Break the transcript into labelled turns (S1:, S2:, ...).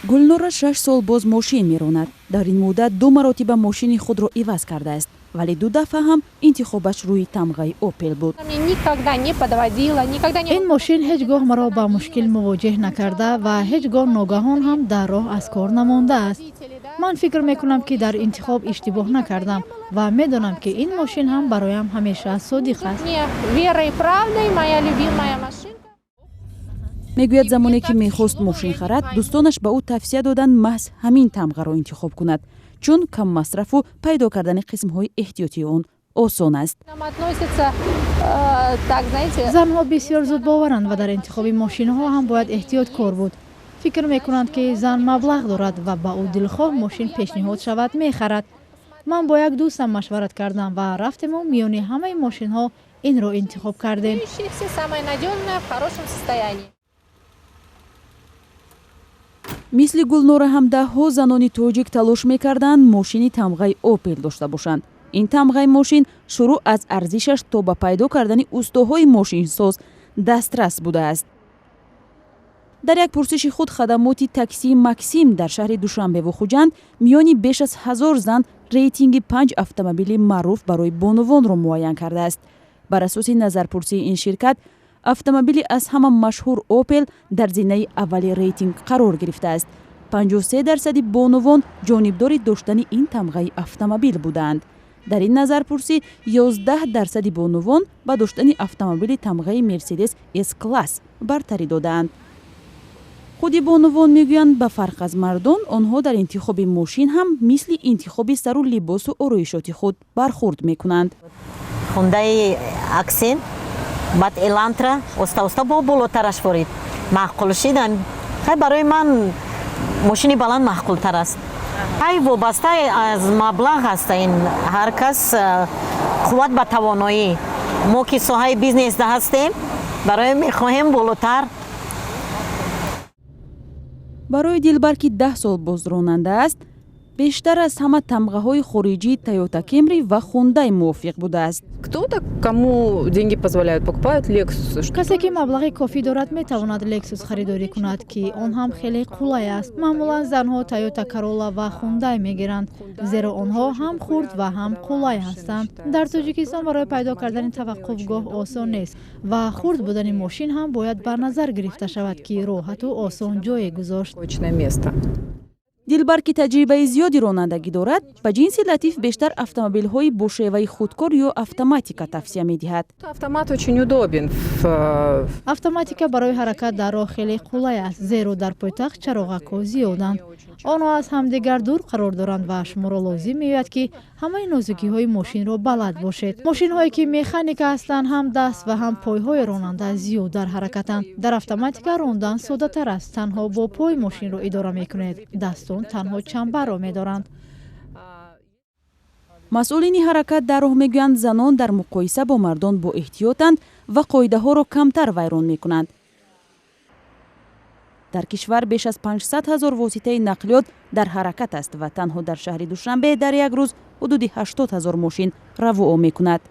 S1: гулнора 6 сол боз мошин меронад. дар ин муддат 2 маротиба мошини худро иваз кардааст, вале 2 дафъа ҳам интихобаш рӯи тамғаи Опел буд.
S2: ин мошин ҳеҷ гоҳ маро ба мушкил мувоҷеҳ накарда ва ҳеҷ гоҳ ногаҳон ҳам дар роҳ аз кор намондааст. ман фикр мекунам ки дар интихоб иштибоҳ накардам ва медонам ки ин мошин ҳам бароям ҳамеша содиқ аст.
S1: мегӯяд замоне ки мехост мошин харад, дӯстонаш ба ӯ тавсия доданд маҳз ҳамин тамғаро интихоб кунад, чун каммасрафу пайдо кардани қисмҳои эҳтиётии он осон аст.
S2: занҳо бисёр зудбоваранд ва дар интихоби мошинҳо ҳам бояд эҳтиёткор буд. фикр мекунанд ки зан маблағ дорад ва ба ӯ дилхоҳ мошин пешниҳод шавад мехарад. ман бо як дӯстам машварат кардам ва рафтему миёни ҳамаи мошинҳо инро интихоб кардем.
S1: мисли Гулнора ҳам даҳҳо занони тоҷик талош мекарданд мошини тамғаи Опел дошта бошанд. ин тамғаи мошин шурӯъ аз арзишаш то ба пайдо кардани устоҳои мошинсоз дастрас будааст. дар як пурсиши худ хадамоти таксии Максим дар шаҳри Душанбеву Хуҷанд миёни беш аз 1000 зан рейтинги 5 автомобили маъруф барои бонувонро муайян кардааст. бар асоси назарпурсии ин ширкат, автомобили аз ҳама машҳур Опел дар зинаи аввали рейтинг қарор гирифтааст. 53% бонувон ҷонибдори доштани ин тамғаи автомобил буданд. дар ин назарпурсӣ 11% бонувон ба доштани автомобили тамғаи Мерседес S-класс бартарӣ доданд. худи бонувон мегӯянд ба фарқ аз мардон, онҳо дар интихоби мошин ҳам мисли интихоби сару либосу ороишоти худ бархурд мекунанд.
S3: хундаи аксент баъд элантра оста бо болотараш ворид маъқул шидам. хай барои ман мошини баланд маъқултар аст. хай вобаста аз маблағ аст. ин ҳар кас қувват ба тавоноӣ. мо ки соҳаи бизнеса ҳастем, барои мехоҳем болотар.
S1: барои Дилбар ки 10 сол бозронанда аст, бештар аз ҳама тамғаҳои хориҷии Toyota Camry ва Hyundai мувофиқ будааст.
S4: Кто-то, кому деньги позволяют, покупают Lexus.
S2: касе ки маблағи кофӣ дорад метавонад Lexus харидорӣ кунад, ки он ҳам хеле қулай аст. маъмулан занҳо Toyota Corolla ва Hyundai мегиранд, зеро онҳо ҳам хурд ва ҳам қулай ҳастанд. дар Тоҷикистон барои пайдо кардани таваққуфгоҳ осон нест ва хурд будани мошин ҳам бояд бар назар гирифта шавад, ки роҳату осон ҷое гузошт.
S4: Точное место.
S1: Дилбар ки таҷрибаи зиёди ронандагӣ дорад, ба ҷинси латиф бештар автомобилҳои бо шеваи худкор ё автоматика тавсия медиҳад.
S4: Автомат очень удобен.
S2: автоматика барои ҳаракат дар роҳ хеле қулай аст, зеро дар пойтахт чароғакҳо зиёданд. онҳо аз ҳамдигар дур қарор доранд ва шуморо лозим меояд ки ҳамаи нозукиҳои мошинро балад бошед. мошинҳое ки механика ҳастанд, ҳам даст ва ҳам пойҳои ронанда зиёд дар ҳаракатанд. дар автоматика рондан содатар аст. танҳо бо пой мошинро идора мекунед, дастон танҳо чамбарро медоранд.
S1: масъулини ҳаракат дар роҳ мегӯянд занон дар муқоиса бо мардон бо эҳтиётанд ва қоидаҳоро камтар вайрон мекунанд. дар кишвар беш аз 500 000 воситаи нақлиёт дар ҳаракат аст ва танҳо дар шаҳри Душанбе дар як рӯз ҳудуди 80 000 мошин равоо мекунад.